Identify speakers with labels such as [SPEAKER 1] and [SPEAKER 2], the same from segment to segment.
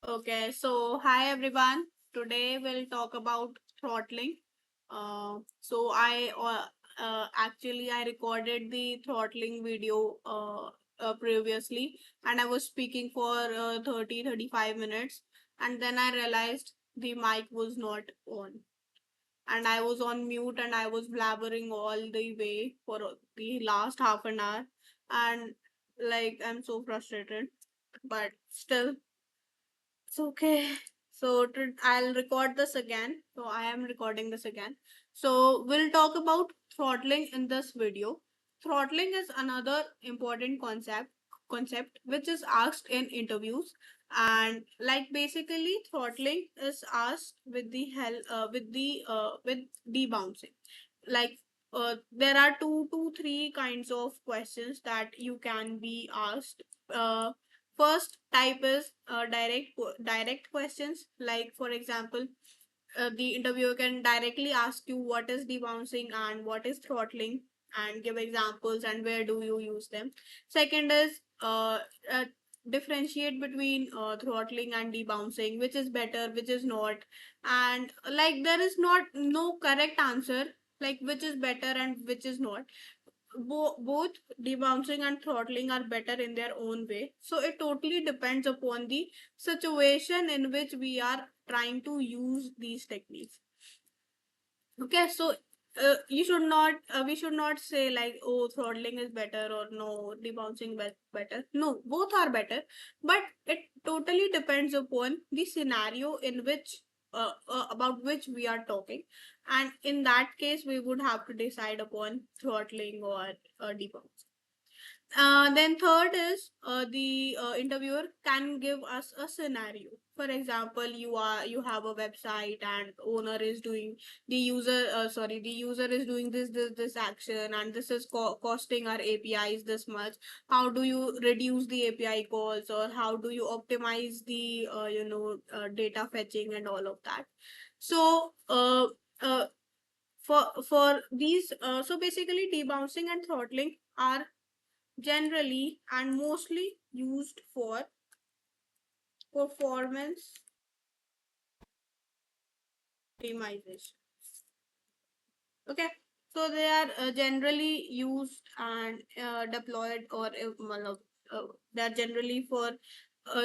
[SPEAKER 1] Okay, so hi everyone. Today we'll talk about throttling. I recorded the throttling video previously, and I was speaking for 30-35 minutes, and then I realized the mic was not on, and I was on mute, and I was blabbering all the way for the last half an hour, and like I'm so frustrated, but still it's okay. I'll record this again. So I am recording this again. So we'll talk about throttling in this video. Throttling is another important concept which is asked in interviews, and like basically throttling is asked with the hell with debouncing. Like there are two to three kinds of questions that you can be asked. First type is direct questions. Like for example, the interviewer can directly ask you what is debouncing and what is throttling, and give examples and where do you use them. Second is differentiate between throttling and debouncing, which is better, which is not, and like there is not no correct answer, like which is better and which is not. Both debouncing and throttling are better in their own way, so it totally depends upon the situation in which we are trying to use these techniques. Okay, so you should not we should not say like, oh, throttling is better, or no, debouncing better. No, both are better, but it totally depends upon the scenario in which about which we are talking, and in that case we would have to decide upon throttling or debouncing. Then third is the interviewer can give us a scenario. For example, you have a website and owner is doing the user is doing this action, and this is costing our APIs this much. How do you reduce the API calls, or how do you optimize the data fetching and all of that? So uh, for these so basically debouncing and throttling are generally and mostly used for performance optimization. Okay, so they are generally used and deployed, or they are generally for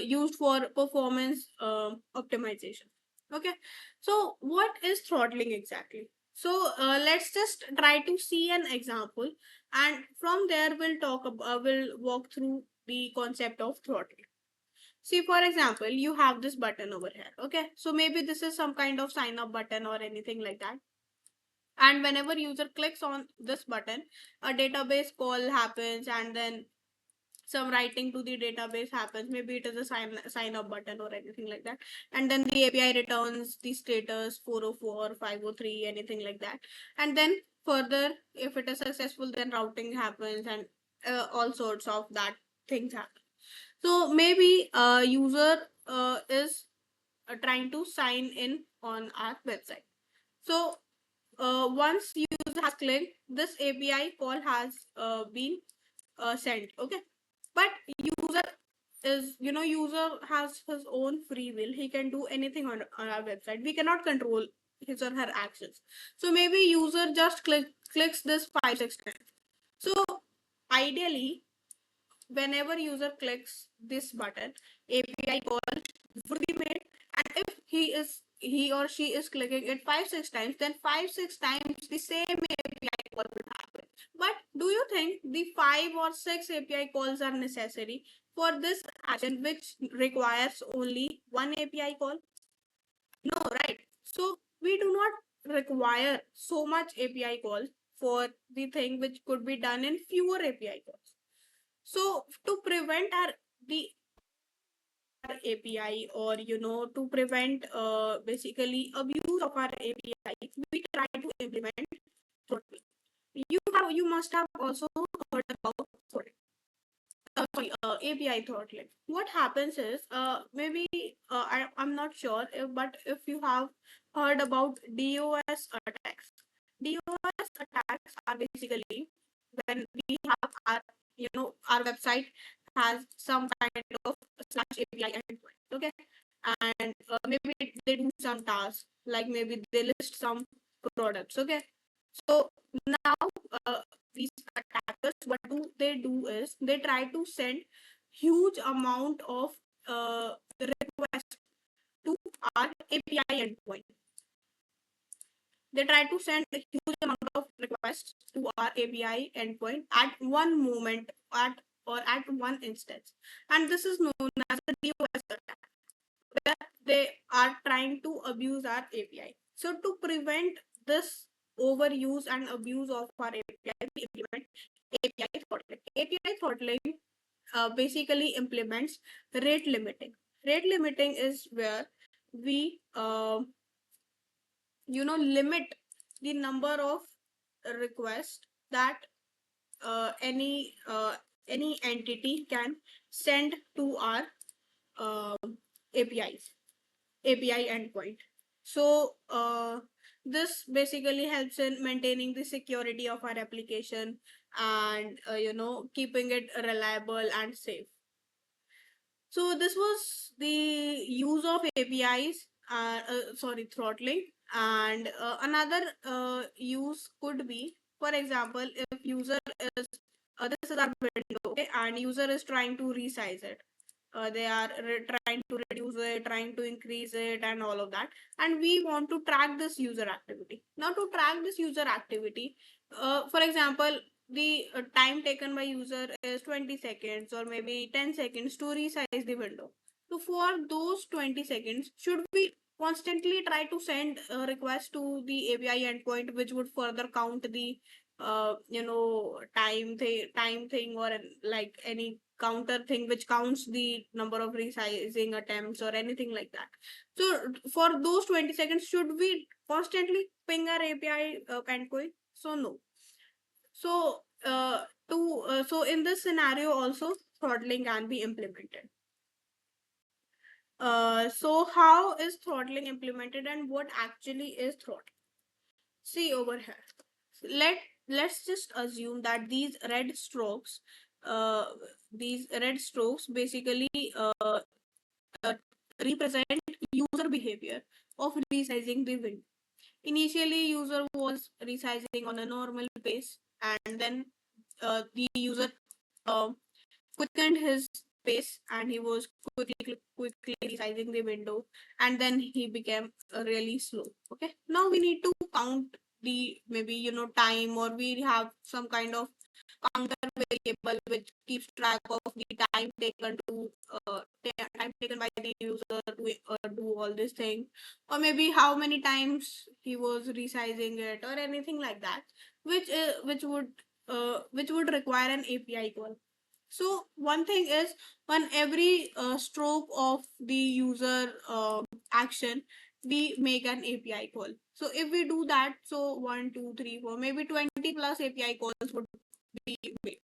[SPEAKER 1] used for performance optimization. Okay, so what is throttling exactly? So let's just try to see an example, and from there we'll walk through the concept of throttling. See, for example, you have this button over here. Okay, so maybe this is some kind of sign up button or anything like that. And whenever user clicks on this button, a database call happens, and then some writing to the database happens. Maybe it is a sign up button or anything like that. And then the API returns the status 404, 503, anything like that. And then further, if it is successful, then routing happens, and all sorts of that things happen. So maybe a user is trying to sign in on our website. So once user has clicked, this API call has been sent. Okay, but user user has his own free will. He can do anything on our website. We cannot control his or her actions. So maybe user just clicks this 5 6 times. So ideally, whenever user clicks this button, API call would be made, and if he or she is clicking it 5 6 times, then 5 6 times the same API call will happen. But do you think the 5 or 6 API calls are necessary for this action, which requires only one API call? No, right? So we do not require so much API calls for the thing which could be done in fewer API calls. So to prevent the API, or to prevent basically abuse of our API, we try to implement throttling. You must have also heard about API throttling. What happens is maybe I'm not sure but if you have heard about DOS attacks. DOS attacks are basically when we have our website has some kind of slash API endpoint. Okay, and maybe they do some tasks, like maybe they list some products. Okay, so now these attackers, what do they do is they try to send huge amount of requests to our API endpoint. They try to send a huge amount of requests to our API endpoint at one moment, at one instance, and this is known as a DOS attack, where they are trying to abuse our API. So to prevent this overuse and abuse of our API, we implement API throttling. API throttling basically implements rate limiting. Rate limiting is where we limit the number of requests that any entity can send to our uh, APIs API endpoint. So this basically helps in maintaining the security of our application and keeping it reliable and safe. So this was the use of APIs, throttling, and another use could be, for example, if user is this is our window, okay, and user is trying to resize it. They are trying to reduce it, trying to increase it, and all of that. And we want to track this user activity. Now, to track this user activity, for example, the time taken by user is 20 seconds or maybe 10 seconds to resize the window. So for those 20 seconds, should we constantly try to send a request to the API endpoint, which would further count the time thing, or like any counter thing which counts the number of resizing attempts or anything like that? So for those 20 seconds, should we constantly ping our API endpoint? So no. So so in this scenario also, throttling can be implemented. So how is throttling implemented and what actually is throttling? See over here. Let let's just assume that uh, these red strokes basically uh, represent user behavior of resizing the window. Initially, user was resizing on a normal pace, and then the user uh, quickened his pace, and he was quickly resizing the window, and then he became really slow. Okay, now we need to count the, maybe time, or we have some kind of counter variable which keeps track of the time taken to time taken by the user to do all this thing, or maybe how many times he was resizing it, or anything like that, which would require an API call. So one thing is, on every stroke of the user action, we make an API call. So if we do that, so 1, 2, 3, 4, maybe 20 plus API calls would be made.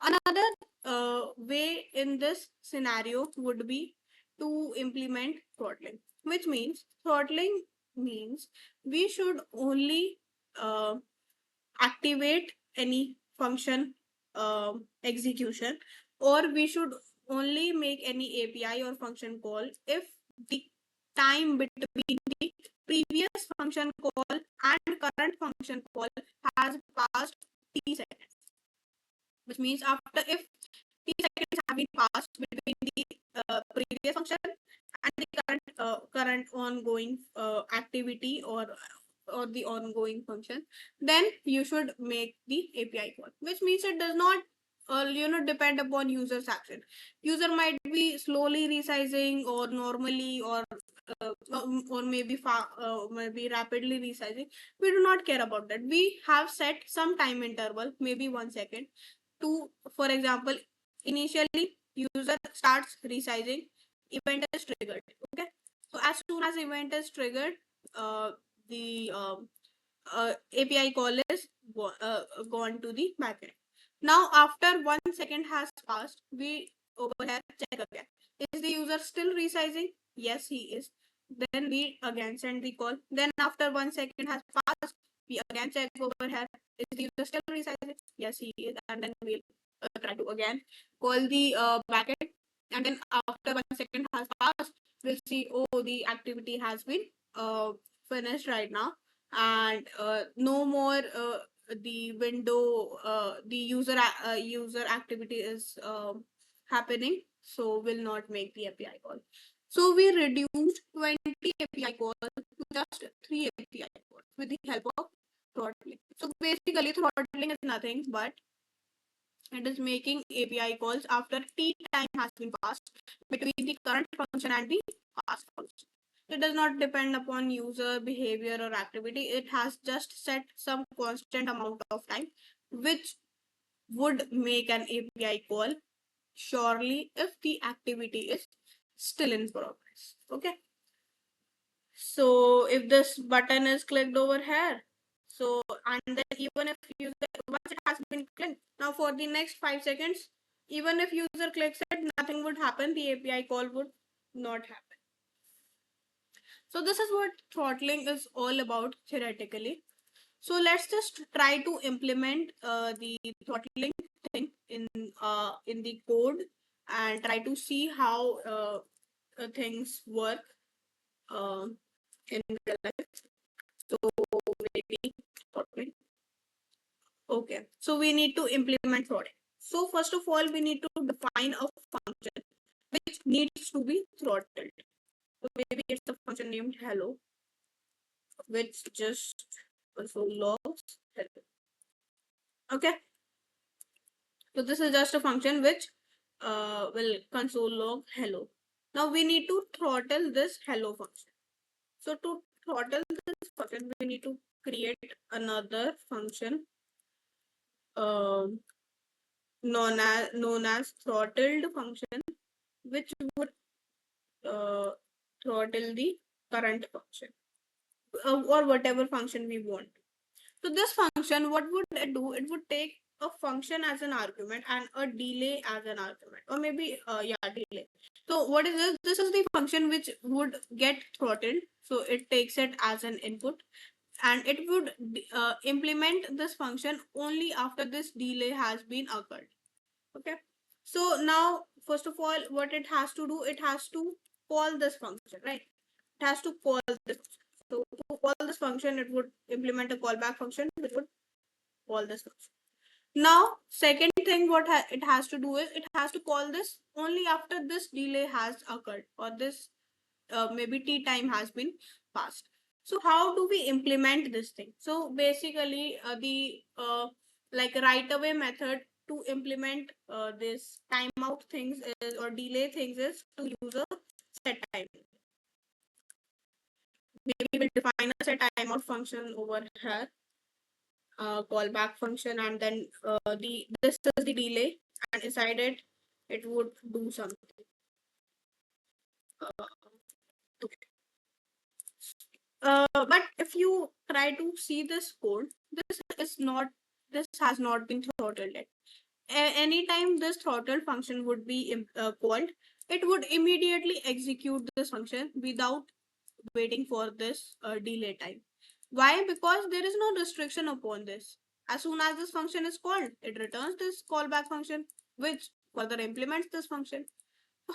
[SPEAKER 1] Another way in this scenario would be to implement throttling, which means throttling means we should only uh, activate any function execution, or we should only make any API or function call if the time between the previous function call and current function call has passed t seconds. Which means, after if t seconds have been passed between the previous function and the current ongoing activity, or the ongoing function, then you should make the API call. Which means it does not depend upon user's action. User might be slowly resizing, or normally, or maybe rapidly resizing. We do not care about that. We have set some time interval, maybe 1 second, to, for example, initially user starts resizing, event is triggered. Okay, so as soon as event is triggered, the API call is gone to the backend. Now, after 1 second has passed, we over here check again. Is the user still resizing? Yes, he is. Then we again send the call. Then after 1 second has passed, we again check over here. Is the user still resizing? Yes, he is. And then we'll try to again call the backend. and then after 1 second has passed, we'll see, oh, the activity has been finished right now, and no more the window, the user activity is happening, so will not make the API call. So we reduced 20 API calls to just 3 API calls with the help of throttling. So basically, throttling is nothing but it is making API calls after T time has been passed between the current function and the past function. It does not depend upon user behavior or activity. It has just set some constant amount of time, which would make an API call surely if the activity is still in progress. Okay. So if this button is clicked over here, so and then even if user, once it has been clicked, now for the next 5 seconds, even if user clicks it, nothing would happen. The API call would not happen. So this is what throttling is all about theoretically. So let's just try to implement the throttling thing in the code and try to see how things work uh, in real life. So maybe throttling. Okay, so we need to implement throttling. So first of all, we need to define a function which needs to be throttled. So maybe it's a function named hello, which just also logs hello. Okay, so this is just a function which will console log hello. Now we need to throttle this hello function. So to throttle this function, we need to create another function known as throttled function, which would uh, throttle the current function or whatever function we want. So this function, what would it do? It would take a function as an argument and a delay as an argument, or maybe delay. So what is this? This is the function which would get throttled. So it takes it as an input, and it would implement this function only after this delay has been occurred. Okay, so now first of all, what it has to do, it has to call this function, right? It has to call this. So to call this function, it would implement a callback function which would call this function. Now second thing what it has to do is it has to call this only after this delay has occurred, or this maybe t time has been passed. So how do we implement this thing? So basically the like right away method to implement this timeout things is, or delay things, is to use a set time. Maybe we'll define a set timeout function over here, callback function, and then the this is the delay, and inside it would do something. Okay. But if you try to see this code, this has not been throttled yet. Anytime this throttle function would be called, it would immediately execute this function without waiting for this delay time. Why? Because there is no restriction upon this. As soon as this function is called, it returns this callback function, which further implements this function.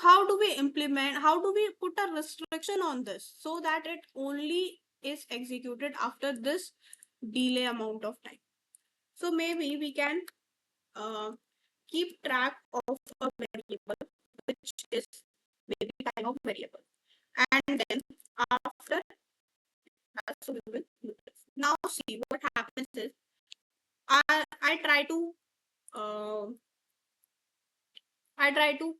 [SPEAKER 1] How do we implement, how do we put a restriction on this so that it only is executed after this delay amount of time? So maybe we can uh, keep track of a variable which is maybe time of variable, and then after that, so we will do this. Now see what happens is I try to uh,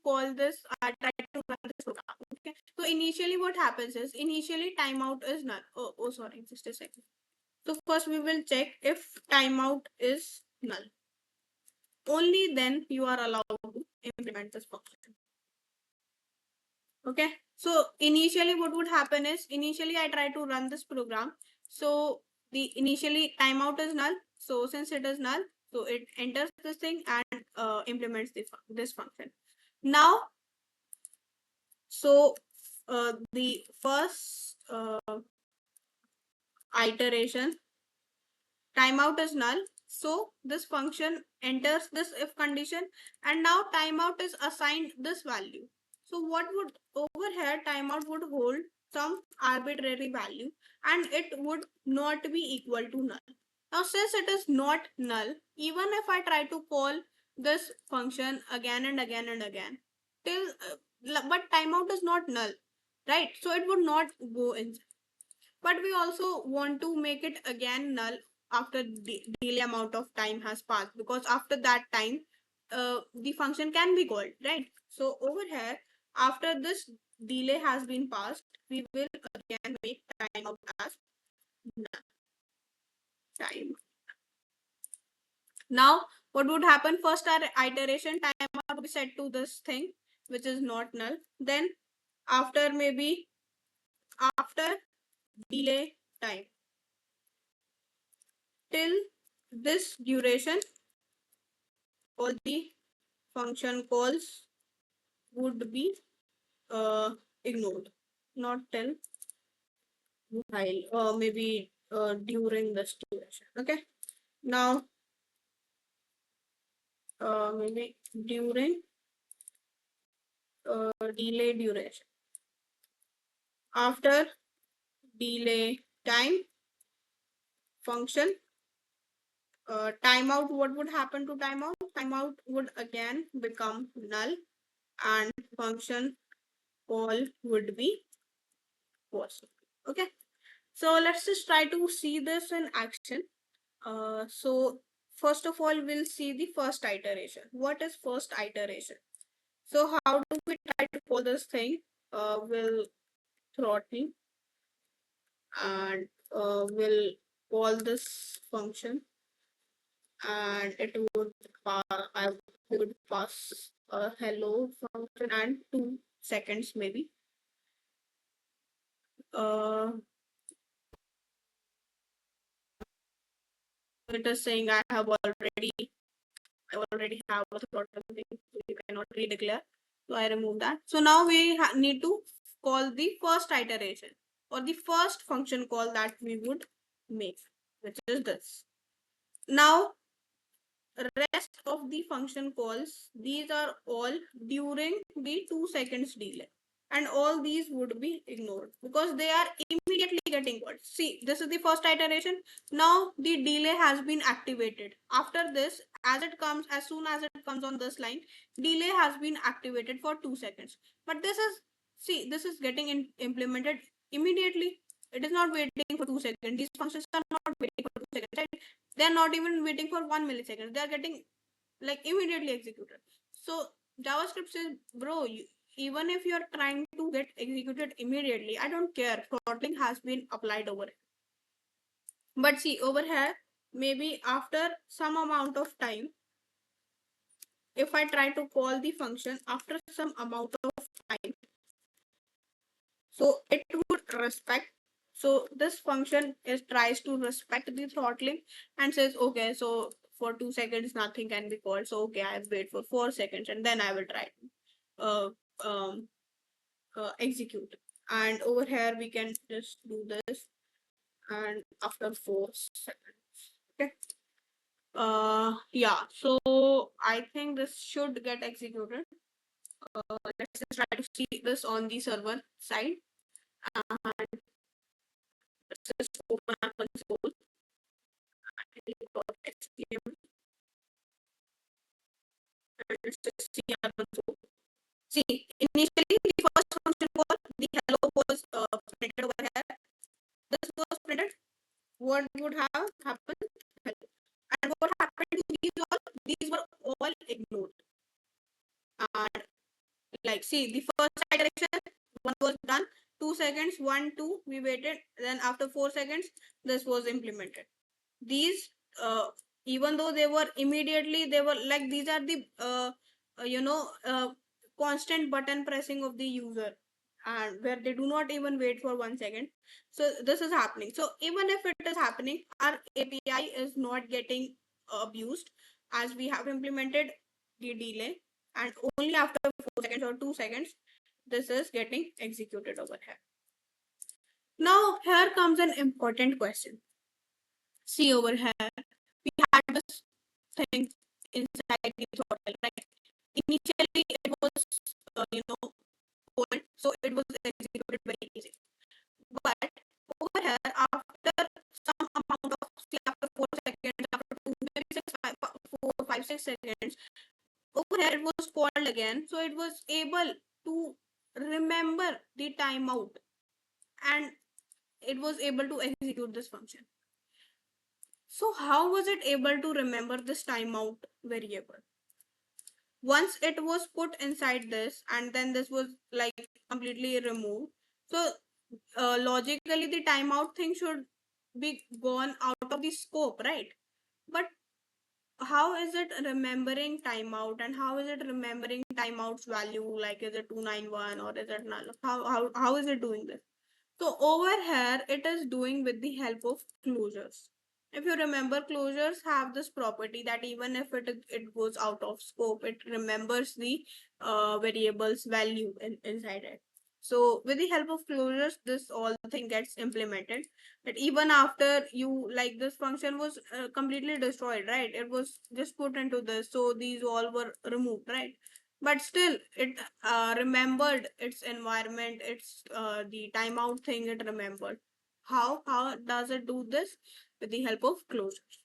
[SPEAKER 1] call this, I try to run this program. Okay. So initially what happens is, initially timeout is null. Oh, sorry, just a second. So first we will check if timeout is null. Only then you are allowed to implement this function. Okay. So initially what would happen is, initially I try to run this program. So the initially timeout is null. So since it is null, so it enters this thing and implements this function. Now, so the first iteration, timeout is null. So this function enters this if condition, and now timeout is assigned this value. So what would over here timeout would hold some arbitrary value and it would not be equal to null. Now since it is not null, even if I try to call this function again and again and again, till but timeout is not null, right? So it would not go in. But we also want to make it again null after the delay amount of time has passed, because after that time the function can be called, right? So over here, after this delay has been passed, we will again make timeout as null time. Now what would happen? First our iteration timeout will be set to this thing which is not null. Then after maybe after delay time, till this duration, all the function calls would be ignored. Not till while maybe during the duration. Okay. Now maybe during delay duration. After delay time function, timeout, what would happen to timeout? Timeout would again become null and function call would be possible. Okay. So let's just try to see this in action. So first of all, we'll see the first iteration. What is first iteration? So how do we try to call this thing? We'll throttling and we'll call this function and it would I would pass a hello function and 2 seconds maybe. Uh, it is saying I already have a throttle thing, so you cannot redeclare. So I remove that. So now we need to call the first iteration or the first function call that we would make, which is this. Now rest of the function calls, these are all during the 2 seconds delay, and all these would be ignored because they are immediately getting called. See, this is the first iteration. Now the delay has been activated. After this, as soon as it comes on this line, delay has been activated for 2 seconds. But this is getting implemented immediately. It is not waiting for 2 seconds. These functions are not waiting for 2 seconds, right? They're not even waiting for 1 millisecond. They're getting like immediately executed. So JavaScript says, bro, even if you're trying to get executed immediately, I don't care. Throttling has been applied over it. But see, over here, maybe after some amount of time, if I try to call the function after some amount of time, so it would respect. So this function is tries to respect the throttling and says, okay, so for 2 seconds nothing can be called. So okay, I wait for 4 seconds and then I will try to um, execute. And over here we can just do this and after 4 seconds. Okay. Yeah. So I think this should get executed. Let's just try to see this on the server side. And let's just open our console. HTML and let's just see our console. See, initially the first function call, the hello was printed over here. This was printed. What would have happened? Hello. And what happened to these all? These were all ignored. And like, see, the first iteration, one was done, 2 seconds, 1, 2, we waited. Then after 4 seconds, this was implemented. These even though they were immediately, they were like, these are the you know constant button pressing of the user, and where they do not even wait for 1 second. So this is happening. So even if it is happening, our api is not getting abused, as we have implemented the delay, and only after 4 seconds or 2 seconds this is getting executed over here. Now here comes an important question. See over here, we had this thing inside the throttle, right? Initially, it was, point, so it was executed very easy. But over here, after some amount of, say, after 4 seconds, after two, maybe 4, 5, 6 seconds, over here it was called again, so it was able to remember the timeout, and it was able to execute this function. So how was it able to remember this timeout variable? Once it was put inside this, and then this was like completely removed, so logically the timeout thing should be gone out of the scope, right? But how is it remembering timeout, and how is it remembering timeout's value? Like, is it 291 or is it null? How is it doing this? So over here, it is doing with the help of closures. If you remember, closures have this property that even if it goes out of scope, it remembers the variable's value inside it. So with the help of closures, this all thing gets implemented. That even after you, like, this function was completely destroyed, right? It was just put into this, so these all were removed, right? But still it remembered its environment, its the timeout thing it remembered. How does it do this? With the help of closures.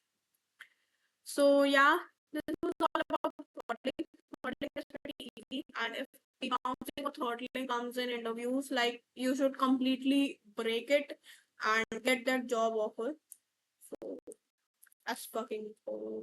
[SPEAKER 1] So yeah, this was all about throttling. Throttling is pretty easy, and if the bouncing or throttling comes in interviews, like, you should completely break it and get that job offer. So that's fucking cool.